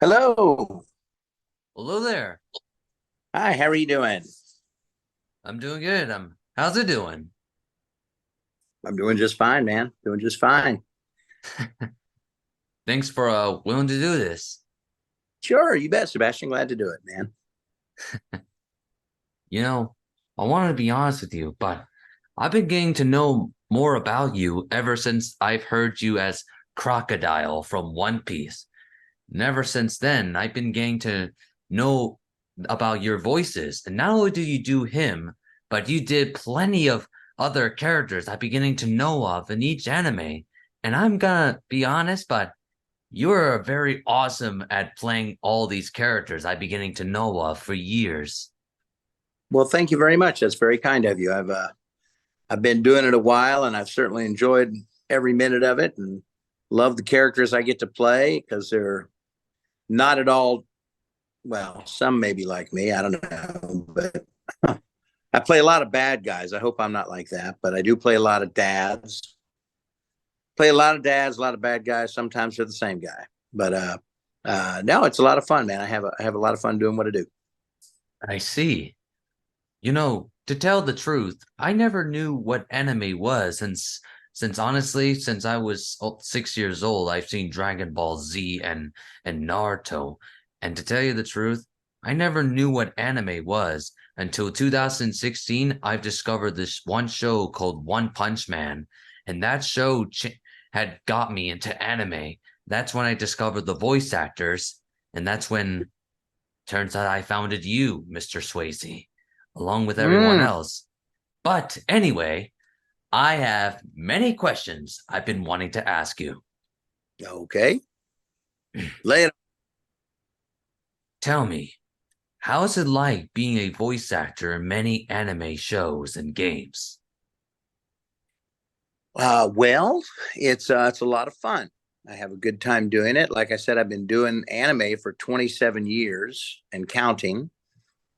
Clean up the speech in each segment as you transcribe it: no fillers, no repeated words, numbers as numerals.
Hello. Hello there. Hi, how are you doing? I'm doing good. How's it doing? I'm doing just fine, man. Doing just fine. Thanks for willing to do this. Sure, you bet, Sebastian. Glad to do it, man. You know, I wanted to be honest with you, but I've been getting to know more about you ever since I've heard you as Crocodile from One Piece. And ever since then, I've been getting to know about your voices. And not only do you do him, but you did plenty of other characters I'm beginning to know of in each anime. And I'm gonna be honest, but you're very awesome at playing all these characters I'm beginning to know of for years. Well, thank you very much. That's very kind of you. I've been doing it a while, and I've certainly enjoyed every minute of it, and love the characters I get to play because they're not at all. Well, some maybe like me. I don't know, but I play a lot of bad guys. I hope I'm not like that, but I do play a lot of dads. Play a lot of dads, a lot of bad guys. Sometimes they're the same guy, but no, it's a lot of fun, man. I have a lot of fun doing what I do. I see. To tell the truth, I never knew what anime was since honestly, since I was 6 years old, I've seen Dragon Ball Z and Naruto. And to tell you the truth, I never knew what anime was until 2016. I've discovered this one show called One Punch Man, and that show had got me into anime. That's when I discovered the voice actors, and that's when turns out I founded you, Mr. Swasey, along with everyone Mm, else. But anyway, I have many questions I've been wanting to ask you. okay, lay it. Tell me, how is it like being a voice actor in many anime shows and games? Well, it's a lot of fun. I have a good time doing it. Like I said, I've been doing anime for 27 years and counting,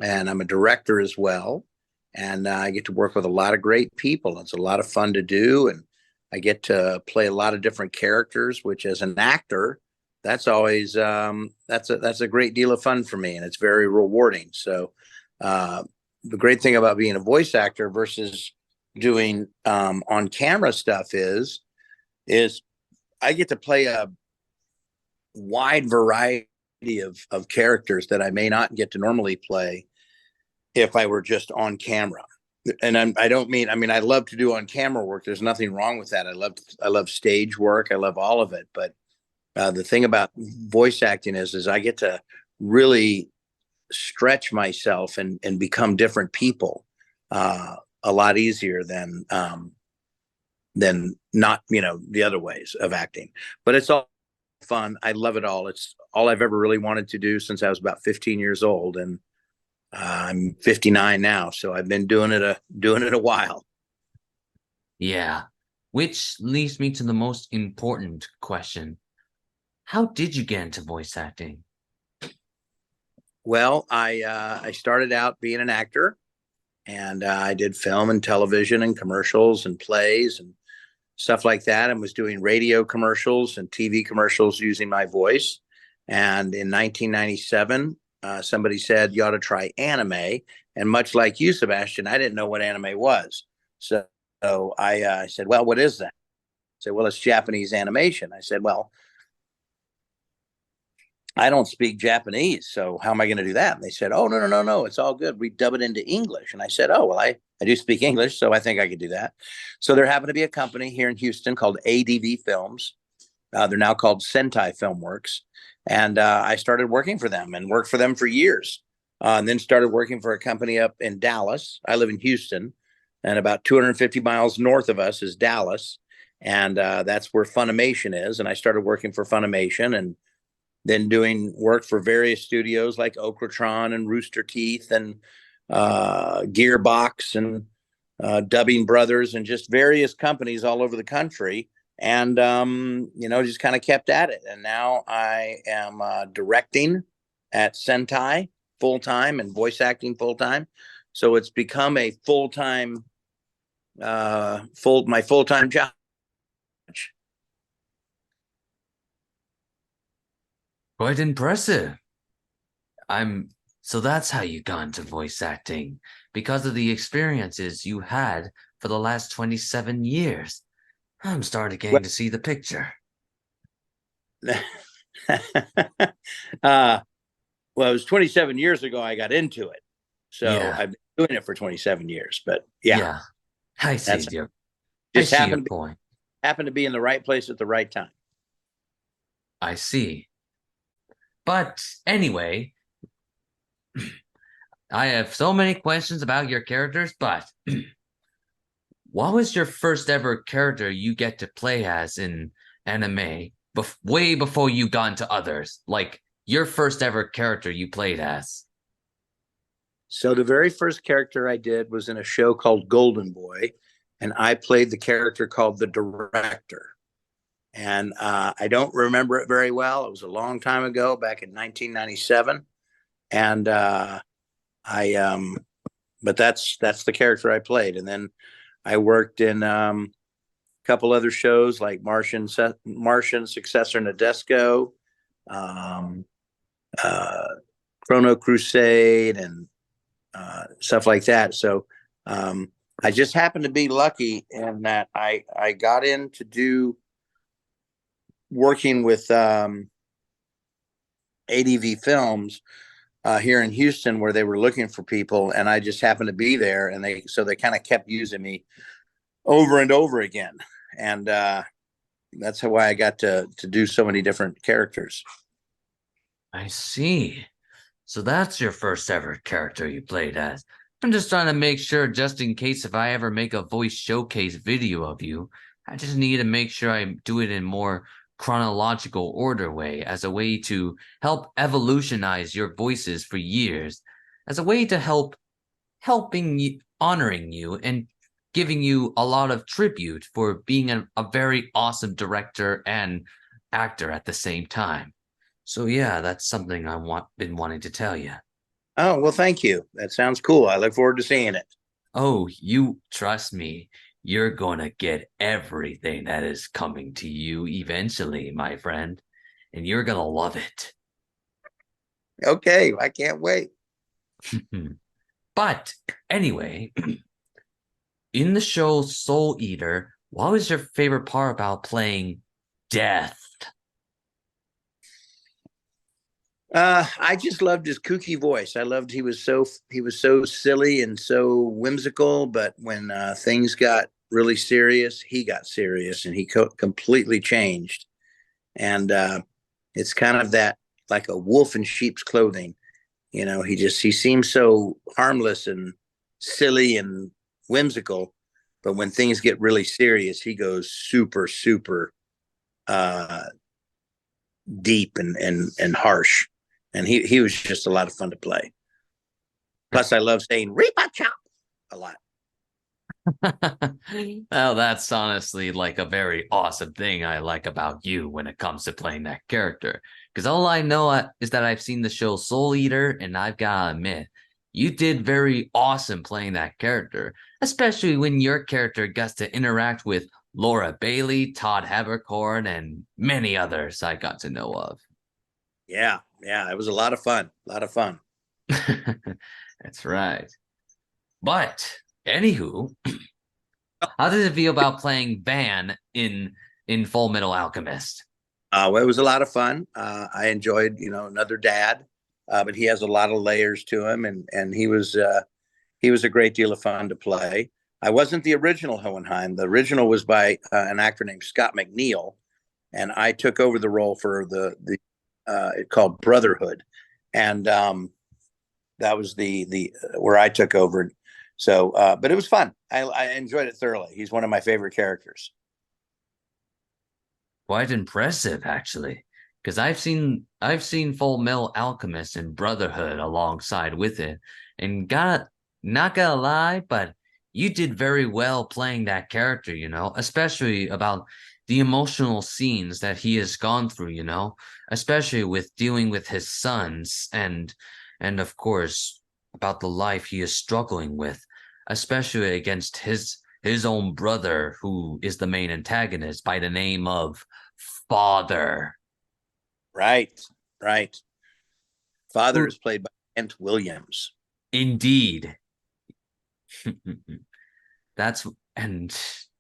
and I'm a director as well. And I get to work with a lot of great people. It's a lot of fun to do, and I get to play a lot of different characters. Which, as an actor, that's always that's a great deal of fun for me, and it's very rewarding. So, uh, the great thing about being a voice actor versus doing on camera stuff is I get to play a wide variety of characters that I may not get to normally play if I were just on camera. And I don't mean, I mean, I love to do on camera work. There's nothing wrong with that. I love stage work. I love all of it. But the thing about voice acting is I get to really stretch myself and become different people a lot easier than not, the other ways of acting. But it's all fun. I love it all. It's all I've ever really wanted to do since I was about 15 years old. And I'm 59 now, so I've been doing it a while. Yeah, which leads me to the most important question. How did you get into voice acting? Well, I started out being an actor, and I did film and television and commercials and plays and stuff like that, and was doing radio commercials and TV commercials using my voice. And in 1997, somebody said you ought to try anime, and much like you, Sebastian, I didn't know what anime was. So I said, "Well, what is that?" I said, "Well, it's Japanese animation." I said, "Well, I don't speak Japanese, so how am I going to do that?" And they said, "Oh, no, no, no, no, it's all good. We dub it into English." And I said, "Oh, well, I do speak English, so I think I could do that." So there happened to be a company here in Houston called ADV Films. They're now called Sentai Filmworks. And I started working for them and worked for them for years. And then started working for a company up in Dallas. I live in Houston, and about 250 miles north of us is Dallas. And that's where Funimation is. And I started working for Funimation and then doing work for various studios like Okratron and Rooster Teeth and Gearbox and Dubbing Brothers and just various companies all over the country. And, just kind of kept at it. And now I am directing at Sentai full time and voice acting full time. So it's become a my full time job. Quite impressive. I'm so that's how you got into voice acting, because of the experiences you had for the last 27 years. I'm starting Well, getting to see the picture. uh, well, it was 27 years ago I got into it. So Yeah, I've been doing it for 27 years. But yeah, yeah. I see that's your I just see your point. happened to be in the right place at the right time. I see. But anyway, I have so many questions about your characters, but what was your first ever character you get to play as in anime way before you got into others? Like your first ever character you played as? So the very first character I did was in a show called Golden Boy, and I played the character called the Director. And I don't remember it very well. It was a long time ago, back in 1997, and but that's the character I played. And then I worked in a couple other shows like Martian Successor Nadesco, um, uh, Chrono Crusade, and stuff like that. So I just happened to be lucky in that I got in to do working with ADV Films here in Houston, where they were looking for people, and I just happened to be there, and they kind of kept using me over and over again, and that's why I got to do so many different characters. I see. So that's your first ever character you played as. I'm just trying to make sure, just in case if I ever make a voice showcase video of you, I just need to make sure I do it in more chronological order way, as a way to help evolutionize your voices for years, as a way to helping you, honoring you, and giving you a lot of tribute for being a very awesome director and actor at the same time. So yeah, that's something been wanting to tell you. Oh, well, thank you. That sounds cool. I look forward to seeing it. Oh, you trust me. You're gonna get everything that is coming to you eventually, my friend, and you're gonna love it. Okay, I can't wait. But anyway, in the show Soul Eater, what was your favorite part about playing Death? I just loved his kooky voice. I loved he was so silly and so whimsical, but when things got really serious, he got serious and he completely changed. And it's kind of that like a wolf in sheep's clothing. You know, he seems so harmless and silly and whimsical, but when things get really serious, he goes super uh, deep and harsh. And he was just a lot of fun to play. Plus, I love saying "Reaper Chop" a lot. Well, that's honestly like a very awesome thing I like about you when it comes to playing that character. Because all I know is that I've seen the show Soul Eater, and I've got to admit, you did very awesome playing that character, especially when your character gets to interact with Laura Bailey, Todd Havercorn, and many others I got to know of. Yeah, it was a lot of fun. A lot of fun. That's right. But anywho, how did it feel about playing Van in Full Metal Alchemist? Well, it was a lot of fun. I enjoyed, another dad, but he has a lot of layers to him, and he was a great deal of fun to play. I wasn't the original Hohenheim. The original was by an actor named Scott McNeil, and I took over the role for the it called Brotherhood, and that was the where I took over. So, but it was fun. I enjoyed it thoroughly. He's one of my favorite characters. Quite impressive, actually, because I've seen Full Metal Alchemist and Brotherhood alongside with it, and got not gonna lie, but you did very well playing that character, especially about the emotional scenes that he has gone through, especially with dealing with his sons and of course about the life he is struggling with, especially against his own brother, who is the main antagonist by the name of Father. Right. Right. Father Who is played by Kent Williams. indeed. That's and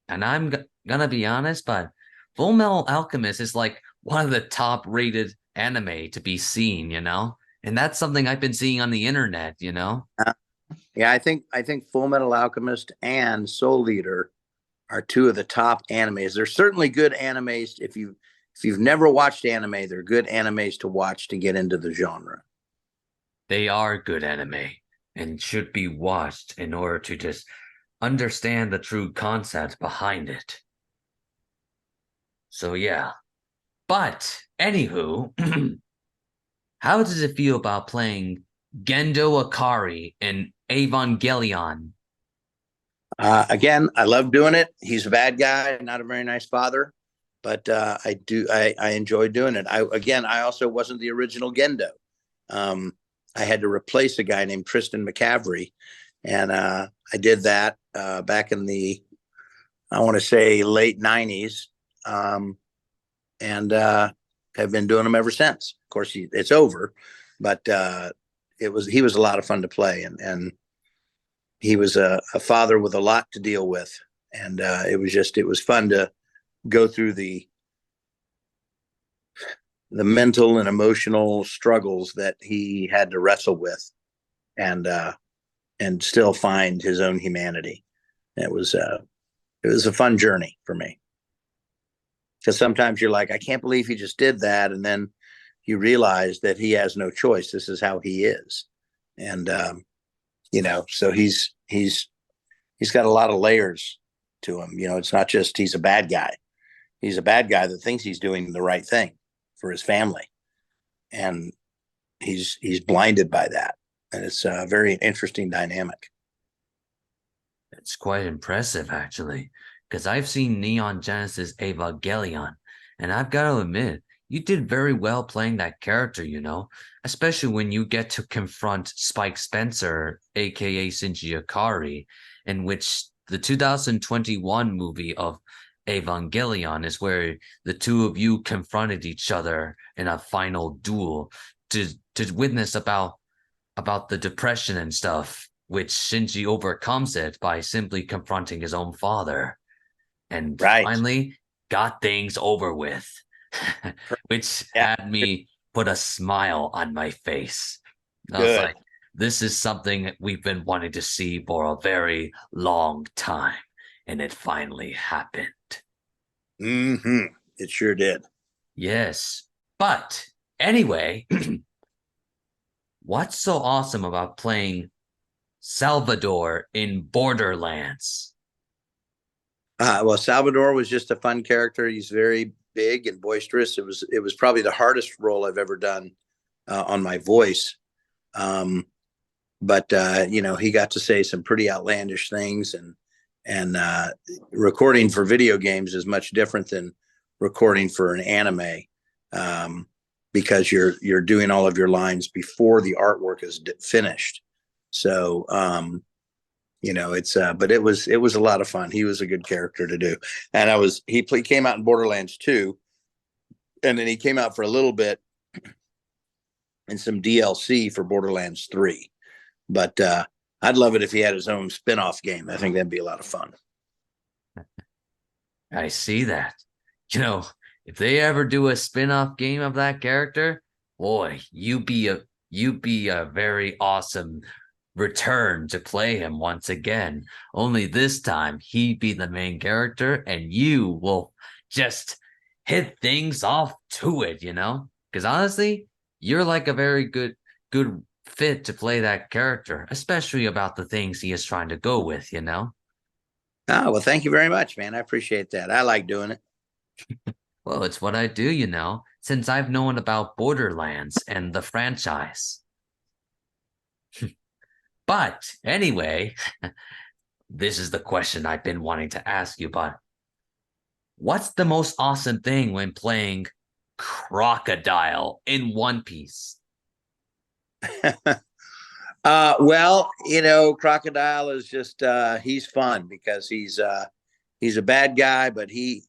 I'm gonna be honest, but Full Metal Alchemist is like one of the top rated anime to be seen, you know? And that's something I've been seeing on the internet, you know? Uh, yeah, I think Full Metal Alchemist and Soul Eater are two of the top animes. They're certainly good animes. If you've never watched anime, they're good animes to watch to get into the genre. They are good anime and should be watched in order to just understand the true concept behind it. So yeah. But anywho, how does it feel about playing Gendo Akari in Evangelion? Again, I love doing it. He's a bad guy, not a very nice father, but I enjoy doing it. I also wasn't the original Gendo. Um, I had to replace a guy named Tristan McCavery, and I did that back in the, I want to say, late '90s, and have been doing them ever since. Of course, it's over, but he was a lot of fun to play, and he was a father with a lot to deal with, and it was fun to go through the mental and emotional struggles that he had to wrestle with, and still find his own humanity. It was a fun journey for me, because sometimes you're like, I can't believe he just did that, and then you realize that he has no choice. This is how he is, and so he's got a lot of layers to him. It's not just he's a bad guy. He's a bad guy that thinks he's doing the right thing for his family, and he's blinded by that, and it's a very interesting dynamic. It's quite impressive, actually, because I've seen Neon Genesis Evangelion, and I've got to admit, you did very well playing that character, you know, especially when you get to confront Spike Spencer, aka Shinji Ikari, in which the 2021 movie of Evangelion is where the two of you confronted each other in a final duel to witness about the depression and stuff, which Shinji overcomes it by simply confronting his own father and Right. finally got things over with, which Yeah. had me put a smile on my face. I was Good. like, this is something we've been wanting to see for a very long time, and it finally happened. It sure did. Yes. But anyway, what's so awesome about playing Salvador in Borderlands? Well, Salvador was just a fun character. He's very big and boisterous. It was probably the hardest role I've ever done on my voice. Um, but he got to say some pretty outlandish things, and recording for video games is much different than recording for an anime, um, because you're doing all of your lines before the artwork is finished. So it's but it was a lot of fun. He was a good character to do, and came out in Borderlands 2, and then he came out for a little bit in some DLC for Borderlands 3. But I'd love it if he had his own spin-off game. I think that'd be a lot of fun. I see that. You know, if they ever do a spin-off game of that character, boy, you be a very awesome return to play him once again. Only this time he'd be the main character and you will just hit things off to it, you know? Because honestly, you're like a very good fit to play that character, especially about the things he is trying to go with, you know? Oh, well, thank you very much, man. I appreciate that. I like doing it. Well, it's what I do, you know, since I've known about Borderlands and the franchise. But anyway, this is the question I've been wanting to ask you, but what's the most awesome thing when playing Crocodile in One Piece? Well, Crocodile is just he's fun because he's a bad guy, but he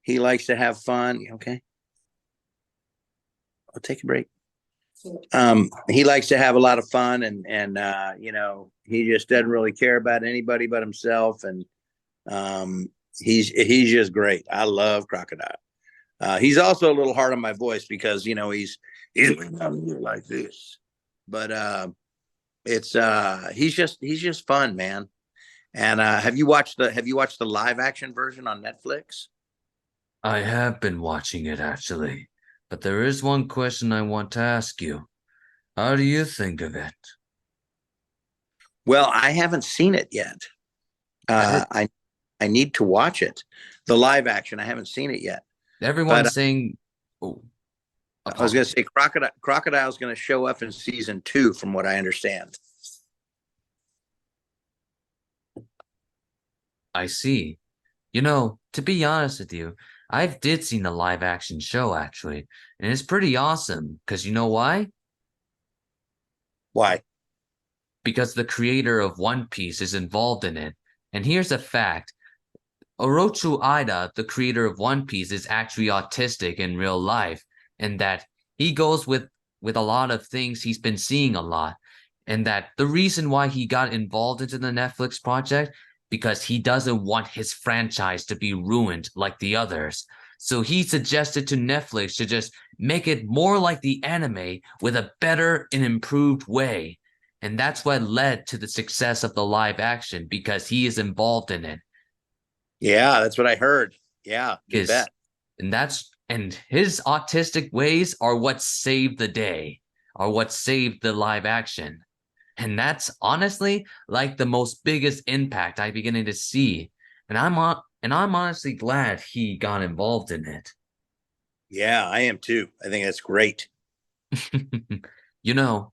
likes to have fun. Okay. I'll take a break. He likes to have a lot of fun, and you know, he just doesn't really care about anybody but himself, and he's just great. I love Crocodile. He's also a little hard on my voice because you know he's like this, but it's he's just fun, man. And have you watched the live action version on Netflix? I have been watching it actually, but there is one question I want to ask you. How do you think of it? Well, I haven't seen it yet. Uh, I need to watch it. The live action, I haven't seen it yet. But Everyone's saying, oh, I was going to apology. say Crocodile's going to show up in season 2, from what I understand. I see. You know, to be honest with you, I've did seen the live action show actually, and it's pretty awesome. Because you know why? Why? Because the creator of One Piece is involved in it. And here's a fact. Orochu Ida, the creator of One Piece, is actually autistic in real life, and that he goes with a lot of things he's been seeing a lot, and that the reason why he got involved into the Netflix project because he doesn't want his franchise to be ruined like the others. So he suggested to Netflix to just make it more like the anime with a better and improved way. And that's what led to the success of the live action because he is involved in it. Yeah, that's what I heard. Yeah, you Because bet. and his autistic ways are what saved the day, are what saved the live action. And that's honestly like the most biggest impact I'm beginning to see. And I'm honestly glad he got involved in it. Yeah, I am too. I think that's great. you know,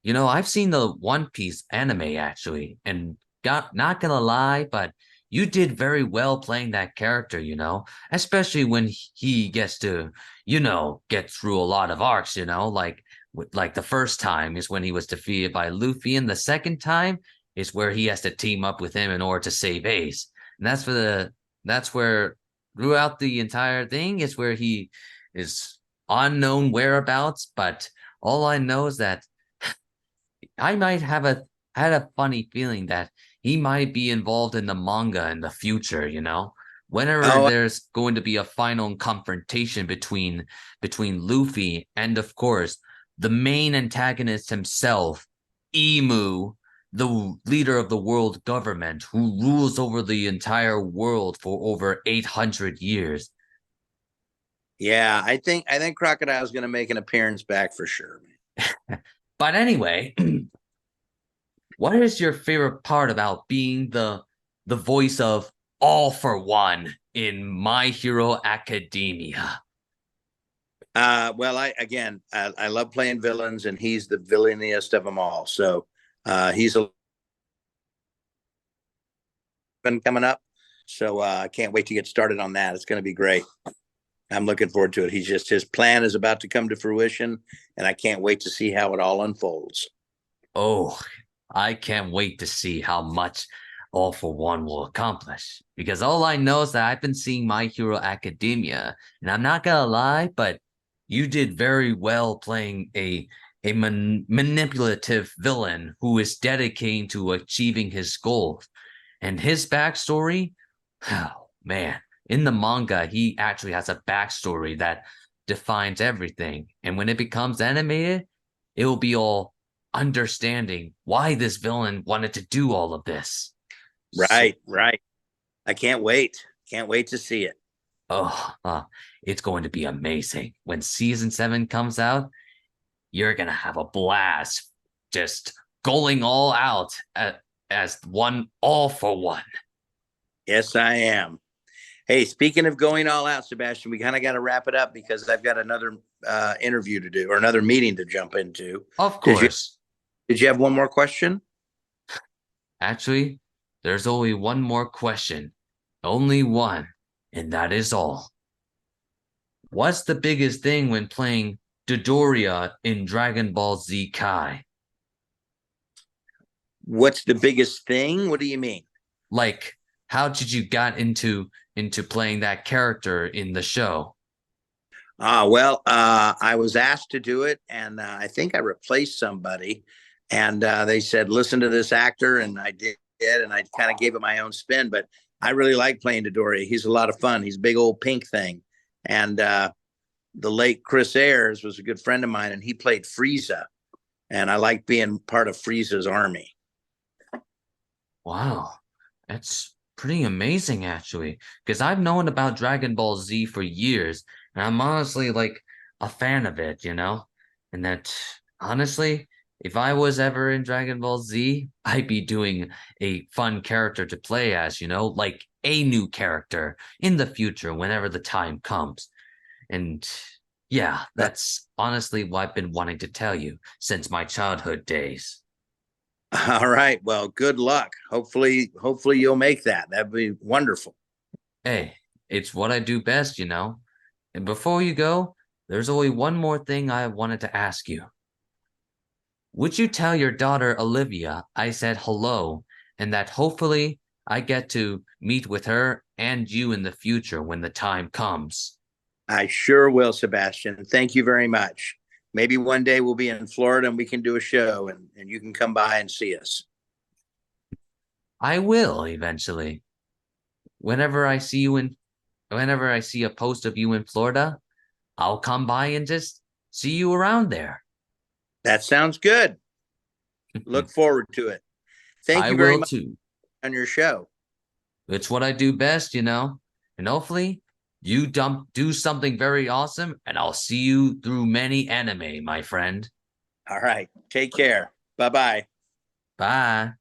I've seen the One Piece anime actually, and got not gonna lie, but you did very well playing that character, especially when he gets to, get through a lot of arcs, like the first time is when he was defeated by Luffy, and the second time is where he has to team up with him in order to save Ace. And that's where throughout the entire thing is where he is unknown whereabouts, but all I know is that I might have had a funny feeling that he might be involved in the manga in the future, Whenever Oh, there's going to be a final confrontation between Luffy and of course the main antagonist himself, Emu, the leader of the world government who rules over the entire world for over 800 years. yeah. I think Crocodile's going to make an appearance back for sure. But anyway, what is your favorite part about being the voice of All for One in My Hero Academia? Well, I love playing villains, and he's the villainiest of them all. So he's been coming up. So I can't wait to get started on that. It's going to be great. I'm looking forward to it. His plan is about to come to fruition, and I can't wait to see how it all unfolds. Oh, I can't wait to see how much All for One will accomplish. Because all I know is that I've been seeing My Hero Academia, and I'm not gonna lie, but you did very well playing a manipulative villain who is dedicating to achieving his goals. And his backstory, oh man, in the manga, he actually has a backstory that defines everything. And when it becomes animated, it will be all understanding why this villain wanted to do all of this. So, Right, right. I can't wait. Can't wait to see it. oh, it's going to be amazing. When season 7 comes out, you're going to have a blast just going all out as one, all for one. Yes, I am. Hey, speaking of going all out, Sebastian, we kind of got to wrap it up because I've got another interview to do, or another meeting to jump into. Of Did you course. did you have one more question? Actually, there's only one more question. Only one. And that is all. What's the biggest thing when playing Dodoria in Dragon Ball Z Kai? What's the biggest thing? What do you mean? Like, how did you got into playing that character in the show? Well, I was asked to do it, and I think I replaced somebody. And they said, "Listen to this actor," and I did, and I kind of gave it my own spin. But I really like playing Dodoria. He's a lot of fun. He's a big old pink thing, and the late Chris Ayers was a good friend of mine, and he played Frieza, and I like being part of Frieza's army. Wow, that's pretty amazing actually. Because I've known about Dragon Ball Z for years, and I'm honestly like a fan of it, you know? And that honestly, if I was ever in Dragon Ball Z, I'd be doing a fun character to play as, you know, like a new character in the future whenever the time comes. And yeah, that's honestly what I've been wanting to tell you since my childhood days. All right. Well, good luck. Hopefully you'll make that. That'd be wonderful. Hey, it's what I do best, you know. And before you go, there's only one more thing I wanted to ask you. Would you tell your daughter Olivia I said hello and that hopefully I get to meet with her and you in the future when the time comes? I sure will, Sebastian. Thank you very much. Maybe one day we'll be in Florida and we can do a show and you can come by and see us. I will eventually. Whenever I see you in Whenever I see a post of you in Florida, I'll come by and just see you around there. That sounds good. Look forward to it. Thank I you very will much too. on your show. It's what I do best, you know. And hopefully you do something very awesome, and I'll see you through many anime, my friend. All right. Take care. Bye bye. Bye.